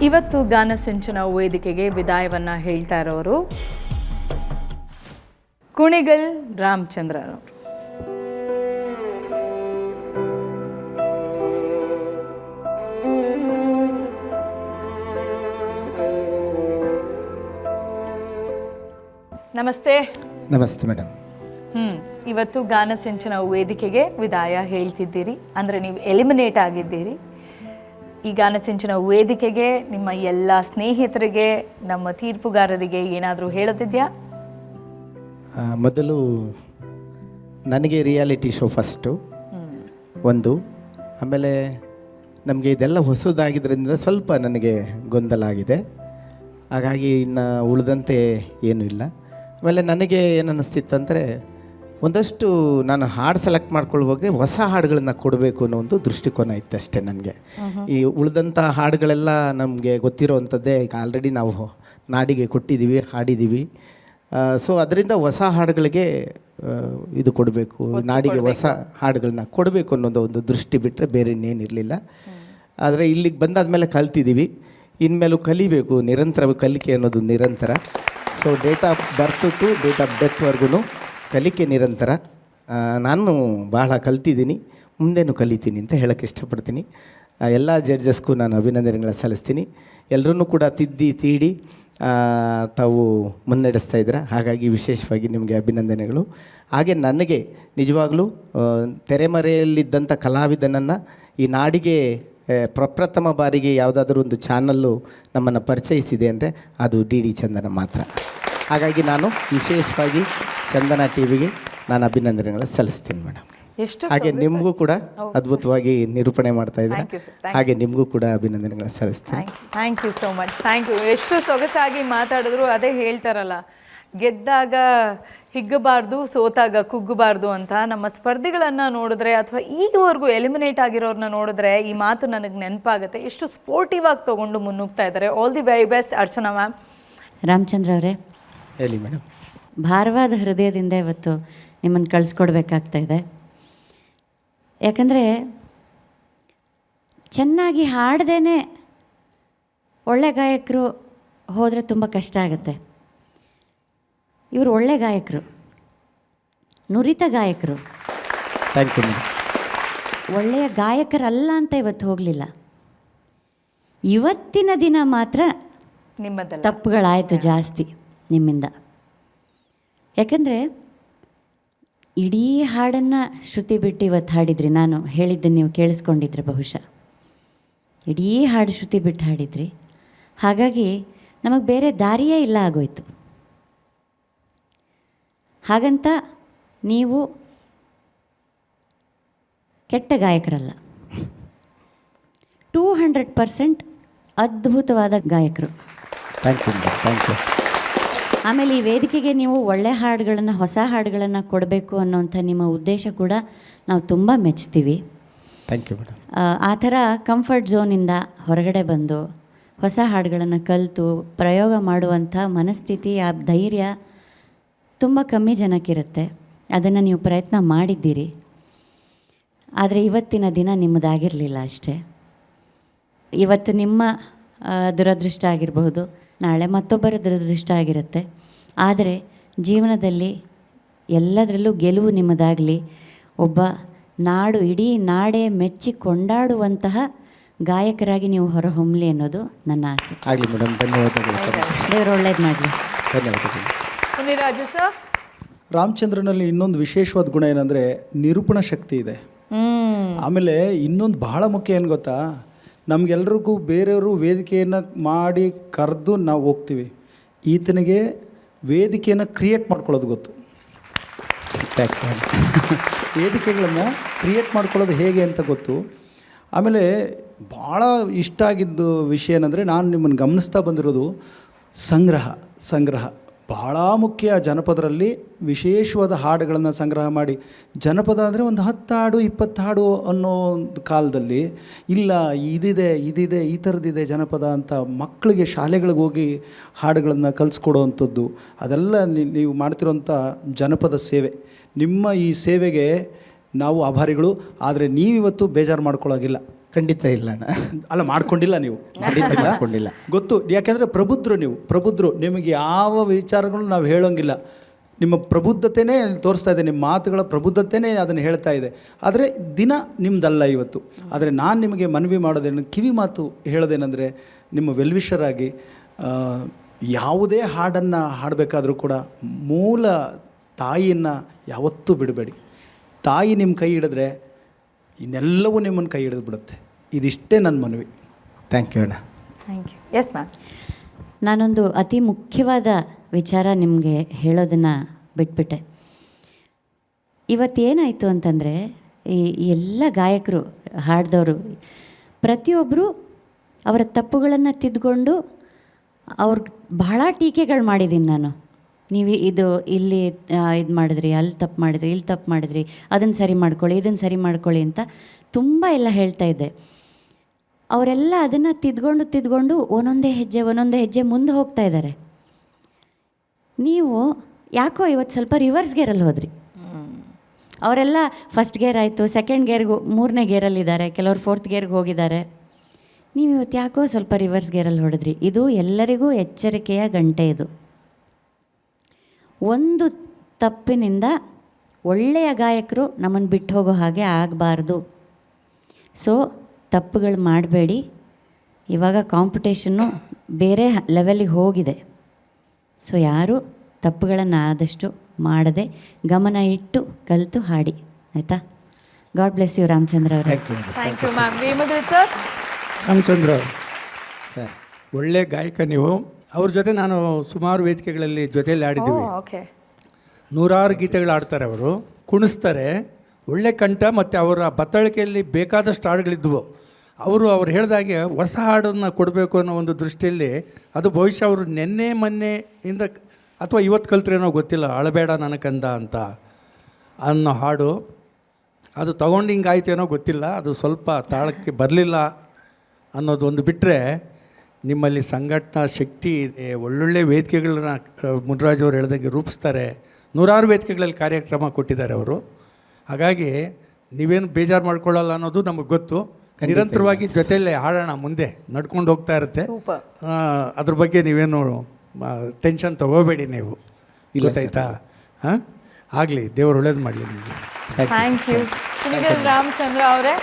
ಇವತ್ತು ಗಾನ ಸಿಂಚನ ವೇದಿಕೆಗೆ ವಿದಾಯವನ್ನು ಹೇಳ್ತಾ ಇರೋರು ಕುಣಿಗಲ್ ರಾಮಚಂದ್ರರವರು. ನಮಸ್ತೆ. ನಮಸ್ತೆ ಮೇಡಮ್. ಇವತ್ತು ಗಾನ ಸಿಂಚನ ವೇದಿಕೆಗೆ ವಿದಾಯ ಹೇಳ್ತಿದ್ದೀರಿ, ಅಂದರೆ ನೀವು ಎಲಿಮಿನೇಟ್ ಆಗಿದ್ದೀರಿ. ಈ ಗಾನ ಸಿಂಚನ ವೇದಿಕೆಗೆ ನಿಮ್ಮ ಎಲ್ಲ ಸ್ನೇಹಿತರಿಗೆ, ನಮ್ಮ ತೀರ್ಪುಗಾರರಿಗೆ ಏನಾದರೂ ಹೇಳೋದಿದೆಯಾ? ಮೊದಲು ನನಗೆ ರಿಯಾಲಿಟಿ ಶೋ ಫಸ್ಟು ಒಂದು, ಆಮೇಲೆ ನಮಗೆ ಇದೆಲ್ಲ ಹೊಸದಾಗಿದ್ದರಿಂದ ಸ್ವಲ್ಪ ನನಗೆ ಗೊಂದಲ ಆಗಿದೆ. ಹಾಗಾಗಿ ಇನ್ನು ಉಳಿದಂತೆ ಏನೂ ಇಲ್ಲ. ಆಮೇಲೆ ನನಗೆ ಏನು ಅನ್ನಿಸ್ತಿತ್ತಂದರೆ, ಒಂದಷ್ಟು ನಾನು ಹಾಡು ಸೆಲೆಕ್ಟ್ ಮಾಡ್ಕೊಳ್ಳುವಾಗ ಹೊಸ ಹಾಡುಗಳನ್ನ ಕೊಡಬೇಕು ಅನ್ನೋ ಒಂದು ದೃಷ್ಟಿಕೋನ ಇತ್ತು ಅಷ್ಟೇ ನನಗೆ. ಈ ಉಳಿದಂಥ ಹಾಡುಗಳೆಲ್ಲ ನಮಗೆ ಗೊತ್ತಿರೋವಂಥದ್ದೇ, ಈಗ ಆಲ್ರೆಡಿ ನಾವು ನಾಡಿಗೆ ಕೊಟ್ಟಿದ್ದೀವಿ, ಹಾಡಿದ್ದೀವಿ. ಸೊ ಅದರಿಂದ ಹೊಸ ಹಾಡುಗಳಿಗೆ ಇದು ಕೊಡಬೇಕು, ನಾಡಿಗೆ ಹೊಸ ಹಾಡುಗಳನ್ನ ಕೊಡಬೇಕು ಅನ್ನೋದು ಒಂದು ದೃಷ್ಟಿ ಬಿಟ್ಟರೆ ಬೇರೆ ಇನ್ನೇನಿರಲಿಲ್ಲ. ಆದರೆ ಇಲ್ಲಿಗೆ ಬಂದಾದಮೇಲೆ ಕಲ್ತಿದ್ದೀವಿ, ಇನ್ಮೇಲೂ ಕಲಿಬೇಕು. ನಿರಂತರ ಕಲಿಕೆ ಅನ್ನೋದು ನಿರಂತರ. So date of birth to date of ಡೆತ್ವರೆಗೂ ಕಲಿಕೆ ನಿರಂತರ. ನಾನು ಬಹಳ ಕಲ್ತಿದ್ದೀನಿ, ಮುಂದೇನು ಕಲಿತೀನಿ ಅಂತ ಹೇಳೋಕ್ಕೆ ಇಷ್ಟಪಡ್ತೀನಿ. ಎಲ್ಲ ಜಡ್ಜಸ್ಗೂ ನಾನು ಅಭಿನಂದನೆಗಳ ಸಲ್ಲಿಸ್ತೀನಿ. ಎಲ್ಲರೂ ಕೂಡ ತಿದ್ದಿ ತೀಡಿ ತಾವು ಮುನ್ನಡೆಸ್ತಾ ಇದ್ದೀರಾ, ಹಾಗಾಗಿ ವಿಶೇಷವಾಗಿ ನಿಮಗೆ ಅಭಿನಂದನೆಗಳು. ಹಾಗೆ ನನಗೆ ನಿಜವಾಗಲೂ ತೆರೆಮರೆಯಲ್ಲಿದ್ದಂಥ ಕಲಾವಿದನನ್ನು ಈ ನಾಡಿಗೆ ಪ್ರಪ್ರಥಮ ಬಾರಿಗೆ ಯಾವುದಾದ್ರೂ ಒಂದು ಚಾನಲ್ಲು ನಮ್ಮನ್ನು ಪರಿಚಯಿಸಿದೆ ಅಂದರೆ ಅದು ಡಿ ಡಿ ಚಂದನ ಮಾತ್ರ. ಹಾಗಾಗಿ ನಾನು ವಿಶೇಷವಾಗಿ ಚಂದನ ಟಿ ವಿಗೆ ನಾನು ಅಭಿನಂದನೆಗಳ ಸಲ್ಲಿಸ್ತೀನಿ ಮೇಡಮ್. ಹಾಗೆ ನಿಮಗೂ ಕೂಡ ಅದ್ಭುತವಾಗಿ ನಿರೂಪಣೆ ಮಾಡ್ತಾ ಇದ್ದಾರೆ, ಹಾಗೆ ನಿಮಗೂ ಕೂಡ ಅಭಿನಂದನೆಗಳ ಸಲ್ಲಿಸ್ತೀನಿ. Thank you so much. Thank you. ಎಷ್ಟು ಸೊಗಸಾಗಿ ಮಾತಾಡಿದ್ರು. ಅದೇ ಹೇಳ್ತಾರಲ್ಲ, ಗೆದ್ದಾಗ ಹಿಗ್ಗಬಾರ್ದು, ಸೋತಾಗ ಕುಗ್ಗಬಾರ್ದು ಅಂತ. ನಮ್ಮ ಸ್ಪರ್ಧಿಗಳನ್ನು ನೋಡಿದ್ರೆ ಅಥವಾ ಈಗವರೆಗೂ ಎಲಿಮಿನೇಟ್ ಆಗಿರೋರನ್ನ ನೋಡಿದ್ರೆ ಈ ಮಾತು ನನಗೆ ನೆನಪಾಗುತ್ತೆ. ಎಷ್ಟು ಸ್ಪೋರ್ಟಿವ್ ಆಗಿ ತೊಗೊಂಡು ಮುನ್ನುಗ್ತಾ ಇದ್ದಾರೆ. All the very best. Archana ma'am. Ramachandra ಅವರೇ, ಹೇಳಿ ಮೇಡಮ್. ಭಾರವಾದ ಹೃದಯದಿಂದ ಇವತ್ತು ನಿಮ್ಮನ್ನು ಕಳಿಸ್ಕೊಡ್ಬೇಕಾಗ್ತಾ ಇದೆ. ಯಾಕಂದರೆ ಚೆನ್ನಾಗಿ ಹಾಡ್ದೇ ಒಳ್ಳೆ ಗಾಯಕರು ಹೋದರೆ ತುಂಬ ಕಷ್ಟ ಆಗುತ್ತೆ. ಇವರು ಒಳ್ಳೆ ಗಾಯಕರು, ನುರಿತ ಗಾಯಕರು. Thank you madam. ಒಳ್ಳೆಯ ಗಾಯಕರಲ್ಲ ಅಂತ ಇವತ್ತು ಹೋಗಲಿಲ್ಲ. ಇವತ್ತಿನ ದಿನ ಮಾತ್ರ ನಿಮ್ಮದಲ್ಲ ತಪ್ಪುಗಳಾಯಿತು ಜಾಸ್ತಿ ನಿಮ್ಮಿಂದ. ಯಾಕಂದರೆ ಇಡೀ ಹಾಡನ್ನು ಶ್ರುತಿ ಬಿಟ್ಟು ಇವತ್ತು ಹಾಡಿದ್ರಿ. ನಾನು ಹೇಳಿದ್ದನ್ನು ನೀವು ಕೇಳಿಸ್ಕೊಂಡಿದ್ರೆ ಬಹುಶಃ. ಇಡೀ ಹಾಡು ಶ್ರುತಿ ಬಿಟ್ಟು ಹಾಡಿದ್ರಿ. ಹಾಗಾಗಿ ನಮಗೆ ಬೇರೆ ದಾರಿಯೇ ಇಲ್ಲ ಆಗೋಯ್ತು. ಹಾಗಂತ ನೀವು ಕೆಟ್ಟ ಗಾಯಕರಲ್ಲ, 200% ಅದ್ಭುತವಾದ ಗಾಯಕರು. Thank you madam. Thank you. ಆಮೇಲೆ ಈ ವೇದಿಕೆಗೆ ನೀವು ಒಳ್ಳೆ ಹಾಡುಗಳನ್ನು, ಹೊಸ ಹಾಡುಗಳನ್ನು ಕೊಡಬೇಕು ಅನ್ನೋಂಥ ನಿಮ್ಮ ಉದ್ದೇಶ ಕೂಡ ನಾವು ತುಂಬ ಮೆಚ್ತೀವಿ. Thank you madam. ಆ ಥರ ಕಂಫರ್ಟ್ ಝೋನಿಂದ ಹೊರಗಡೆ ಬಂದು ಹೊಸ ಹಾಡುಗಳನ್ನು ಕಲಿತು ಪ್ರಯೋಗ ಮಾಡುವಂಥ ಮನಸ್ಥಿತಿ, ಆ ಧೈರ್ಯ ತುಂಬ ಕಮ್ಮಿ ಜನಕ್ಕಿರುತ್ತೆ. ಅದನ್ನು ನೀವು ಪ್ರಯತ್ನ ಮಾಡಿದ್ದೀರಿ. ಆದರೆ ಇವತ್ತಿನ ದಿನ ನಿಮ್ಮದಾಗಿರಲಿಲ್ಲ ಅಷ್ಟೇ. ಇವತ್ತು ನಿಮ್ಮ ದುರದೃಷ್ಟ ಆಗಿರಬಹುದು, ನಾಳೆ ಮತ್ತೊಬ್ಬರ ದುರದೃಷ್ಟ ಆಗಿರುತ್ತೆ. ಆದರೆ ಜೀವನದಲ್ಲಿ ಎಲ್ಲದರಲ್ಲೂ ಗೆಲುವು ನಿಮ್ಮದಾಗಲಿ. ಒಬ್ಬ ನಾಡು, ಇಡೀ ನಾಡೇ ಮೆಚ್ಚಿ ಕೊಂಡಾಡುವಂತಹ ಗಾಯಕರಾಗಿ ನೀವು ಹೊರಹೊಮ್ಮಲಿ ಅನ್ನೋದು ನನ್ನ ಆಸೆ. ಆಗಲಿ ಮೇಡಮ್. ಧನ್ಯವಾದಗಳು. ದೇವರು ಒಳ್ಳೇದು ಮಾಡಲಿ. ಧನ್ಯವಾದಗಳು. ಮುನಿರಾಜು ಸರ್. ರಾಮಚಂದ್ರನಲ್ಲಿ ಇನ್ನೊಂದು ವಿಶೇಷವಾದ ಗುಣ ಏನಂದರೆ ನಿರೂಪಣಾ ಶಕ್ತಿ ಇದೆ. ಆಮೇಲೆ ಇನ್ನೊಂದು ಬಹಳ ಮುಖ್ಯ ಏನು ಗೊತ್ತಾ, ನಮಗೆಲ್ರಿಗೂ ಬೇರೆಯವರು ವೇದಿಕೆಯನ್ನು ಮಾಡಿ ಕರೆದು ನಾವು ಹೋಗ್ತೀವಿ. ಈತನಿಗೆ ವೇದಿಕೆಯನ್ನು ಕ್ರಿಯೇಟ್ ಮಾಡ್ಕೊಳ್ಳೋದು ಗೊತ್ತು. ವೇದಿಕೆಗಳನ್ನು ಕ್ರಿಯೇಟ್ ಮಾಡ್ಕೊಳ್ಳೋದು ಹೇಗೆ ಅಂತ ಗೊತ್ತು. ಆಮೇಲೆ ಭಾಳ ಇಷ್ಟ ಆಗಿದ್ದು ವಿಷಯ ಏನಂದರೆ, ನಾನು ನಿಮ್ಮನ್ನು ಗಮನಿಸ್ತಾ ಬಂದಿರೋದು ಸಂಗ್ರಹ ಬಹಳ ಮುಖ್ಯ. ಜನಪದರಲ್ಲಿ ವಿಶೇಷವಾದ ಹಾಡುಗಳನ್ನು ಸಂಗ್ರಹ ಮಾಡಿ, ಜನಪದ ಅಂದರೆ ಒಂದು 10 ಹಾಡು 20 ಹಾಡು ಅನ್ನೋ ಒಂದು ಕಾಲದಲ್ಲಿ ಇಲ್ಲ, ಇದಿದೆ ಈ ಥರದ್ದಿದೆ ಜನಪದ ಅಂತ ಮಕ್ಕಳಿಗೆ ಶಾಲೆಗಳಿಗೆ ಹೋಗಿ ಹಾಡುಗಳನ್ನು ಕಲಿಸ್ಕೊಡೋವಂಥದ್ದು, ಅದೆಲ್ಲ ನೀವು ಮಾಡ್ತಿರೋಂಥ ಜನಪದ ಸೇವೆ. ನಿಮ್ಮ ಈ ಸೇವೆಗೆ ನಾವು ಆಭಾರಿಗಳು. ಆದರೆ ನೀವಿವತ್ತು ಬೇಜಾರು ಮಾಡ್ಕೊಳ್ಳೋಗಿಲ್ಲ. ಖಂಡಿತ ಇಲ್ಲ ಅಣ್ಣ. ಅಲ್ಲ, ಮಾಡ್ಕೊಂಡಿಲ್ಲ ನೀವು, ಮಾಡ್ಕೊಂಡಿಲ್ಲ. ಗೊತ್ತು. ಯಾಕೆಂದರೆ ಪ್ರಬುದ್ಧರು ನಿಮಗೆ ಯಾವ ವಿಚಾರಗಳು ನಾವು ಹೇಳೋಂಗಿಲ್ಲ. ನಿಮ್ಮ ಪ್ರಬುದ್ಧತೆಯೇ ತೋರಿಸ್ತಾ ಇದೆ, ನಿಮ್ಮ ಮಾತುಗಳ ಪ್ರಬುದ್ಧತೆಯೇ ಅದನ್ನು ಹೇಳ್ತಾ ಇದೆ. ಆದರೆ ದಿನ ನಿಮ್ಮದಲ್ಲ ಇವತ್ತು. ಆದರೆ ನಾನು ನಿಮಗೆ ಮನವಿ ಮಾಡೋದೇನು, ಕಿವಿ ಮಾತು ಹೇಳೋದೇನೆಂದರೆ, ನಿಮ್ಮ ವೆಲ್ವಿಷರಾಗಿ ಯಾವುದೇ ಹಾಡನ್ನು ಹಾಡಬೇಕಾದ್ರೂ ಕೂಡ ಮೂಲ ತಾಯಿಯನ್ನು ಯಾವತ್ತೂ ಬಿಡಬೇಡಿ. ತಾಯಿ ನಿಮ್ಮ ಕೈ ಹಿಡಿದ್ರೆ ಇನ್ನೆಲ್ಲವೂ ನಿಮ್ಮನ್ನು ಕೈ ಹಿಡಿದು ಬಿಡುತ್ತೆ. ಇದಿಷ್ಟೇ ನನ್ನ ಮನವಿ. ಥ್ಯಾಂಕ್ ಯು ಅಣ್ಣ. Thank you. Yes ma'am. ನಾನೊಂದು ಅತಿ ಮುಖ್ಯವಾದ ವಿಚಾರ ನಿಮಗೆ ಹೇಳೋದನ್ನು ಬಿಟ್ಬಿಟ್ಟೆ. ಇವತ್ತೇನಾಯಿತು ಅಂತಂದರೆ, ಈ ಎಲ್ಲ ಗಾಯಕರು ಹಾಡಿದವರು ಪ್ರತಿಯೊಬ್ಬರು ಅವರ ತಪ್ಪುಗಳನ್ನು ತಿದ್ದುಕೊಂಡು ಅವ್ರಿಗೆ ಬಹಳ ಟೀಕೆಗಳು ಮಾಡಿದ್ದೀನಿ ನಾನು. ನೀವು ಇಲ್ಲಿ ಇದು ಮಾಡಿದ್ರಿ, ಅಲ್ಲಿ ತಪ್ಪು ಮಾಡಿದ್ರಿ, ಇಲ್ಲಿ ತಪ್ಪು ಮಾಡಿದ್ರಿ, ಅದನ್ನು ಸರಿ ಮಾಡ್ಕೊಳ್ಳಿ, ಇದನ್ನು ಸರಿ ಮಾಡ್ಕೊಳ್ಳಿ ಅಂತ ತುಂಬ ಎಲ್ಲ ಹೇಳ್ತಾ ಇದ್ದೆ. ಅವರೆಲ್ಲ ಅದನ್ನು ತಿದ್ಕೊಂಡು ಒಂದೊಂದೇ ಹೆಜ್ಜೆ ಮುಂದೆ ಹೋಗ್ತಾ ಇದ್ದಾರೆ. ನೀವು ಯಾಕೋ ಇವತ್ತು ಸ್ವಲ್ಪ ರಿವರ್ಸ್ ಗೇರಲ್ಲಿ ಹೋದ್ರಿ. ಅವರೆಲ್ಲ ಫಸ್ಟ್ ಗೇರ್ ಆಯಿತು, ಸೆಕೆಂಡ್ ಗೇರ್ಗೆ, 3ನೇ ಗೇರಲ್ಲಿದ್ದಾರೆ, ಕೆಲವರು 4th ಗೇರ್ಗೆ ಹೋಗಿದ್ದಾರೆ. ನೀವು ಇವತ್ತು ಯಾಕೋ ಸ್ವಲ್ಪ ರಿವರ್ಸ್ ಗೇರಲ್ಲಿ ಹೊಡೆದ್ರಿ. ಇದು ಎಲ್ಲರಿಗೂ ಎಚ್ಚರಿಕೆಯ ಗಂಟೆ. ಇದು ಒಂದು ತಪ್ಪಿನಿಂದ ಒಳ್ಳೆಯ ಗಾಯಕರು ನಮ್ಮನ್ನು ಬಿಟ್ಟು ಹೋಗೋ ಹಾಗೆ ಆಗಬಾರ್ದು. ಸೊ ತಪ್ಪುಗಳು ಮಾಡಬೇಡಿ. ಇವಾಗ ಕಾಂಪಿಟೇಷನ್ನು ಬೇರೆ ಲೆವೆಲಿಗೆ ಹೋಗಿದೆ. ಸೊ ಯಾರು ತಪ್ಪುಗಳನ್ನು ಆದಷ್ಟು ಮಾಡದೆ ಗಮನ ಇಟ್ಟು ಕಲಿತು ಹಾಡಿ, ಆಯಿತಾ? ಗಾಡ್ ಬ್ಲೆಸ್ ಯು ರಾಮಚಂದ್ರ ಅವರೇ. Thank you ma'am. ವೇಮುದ್ರ ಸರ್. ರಾಮಚಂದ್ರ ಸರ್, ಒಳ್ಳೆ ಗಾಯಕ ನೀವು. ಅವ್ರ ಜೊತೆ ನಾನು ಸುಮಾರು ವೇದಿಕೆಗಳಲ್ಲಿ ಜೊತೆಯಲ್ಲಿ ಆಡಿದ್ದೀವಿ. ಓಕೆ. ನೂರಾರು ಗೀತೆಗಳು ಆಡ್ತಾರೆ ಅವರು, ಕುಣಿಸ್ತಾರೆ, ಒಳ್ಳೆ ಕಂಠ. ಮತ್ತು ಅವರ ಬತ್ತಳಿಕೆಯಲ್ಲಿ ಬೇಕಾದಷ್ಟು ಹಾಡುಗಳಿದ್ವು. ಅವ್ರು ಹೇಳಿದಾಗೆ ಹೊಸ ಹಾಡನ್ನು ಕೊಡಬೇಕು ಅನ್ನೋ ಒಂದು ದೃಷ್ಟಿಯಲ್ಲಿ, ಅದು ಬಹುಶಃ ಅವರು ನೆನ್ನೆ ಮೊನ್ನೆಯಿಂದ ಅಥವಾ ಇವತ್ತು ಕಲ್ತ್ರೇನೋ ಗೊತ್ತಿಲ್ಲ, ಅಳಬೇಡ ನನಕಂದ ಅಂತ ಅನ್ನೋ ಹಾಡು. ಅದು ತೊಗೊಂಡು ಹಿಂಗಾಯ್ತೇನೋ ಗೊತ್ತಿಲ್ಲ, ಅದು ಸ್ವಲ್ಪ ತಾಳಕ್ಕೆ ಬರಲಿಲ್ಲ ಅನ್ನೋದು ಒಂದು ಬಿಟ್ಟರೆ, ನಿಮ್ಮಲ್ಲಿ ಸಂಘಟನಾ ಶಕ್ತಿ ಇದೆ. ಒಳ್ಳೊಳ್ಳೆ ವೇದಿಕೆಗಳನ್ನ ಮುನ್ರಾಜ್ ಅವರು ಹೇಳ್ದಂಗೆ ರೂಪಿಸ್ತಾರೆ. ನೂರಾರು ವೇದಿಕೆಗಳಲ್ಲಿ ಕಾರ್ಯಕ್ರಮ ಕೊಟ್ಟಿದ್ದಾರೆ ಅವರು. ಹಾಗಾಗಿ ನೀವೇನು ಬೇಜಾರು ಮಾಡ್ಕೊಳ್ಳಲ್ಲ ಅನ್ನೋದು ನಮಗೆ ಗೊತ್ತು. ನಿರಂತರವಾಗಿ ಜೊತೆಯಲ್ಲೇ ಹಾಡೋಣ, ಮುಂದೆ ನಡ್ಕೊಂಡು ಹೋಗ್ತಾ ಇರುತ್ತೆ. ಅದ್ರ ಬಗ್ಗೆ ನೀವೇನು ಟೆನ್ಷನ್ ತೊಗೋಬೇಡಿ ನೀವು. ಗೊತ್ತಾಯ್ತಾ? ಹಾಂ, ಆಗಲಿ, ದೇವರು ಒಳ್ಳೇದು ಮಾಡಲಿ ನಿಮಗೆ. Thank you. ರಾಮಚಂದ್ರ ಅವರೇ.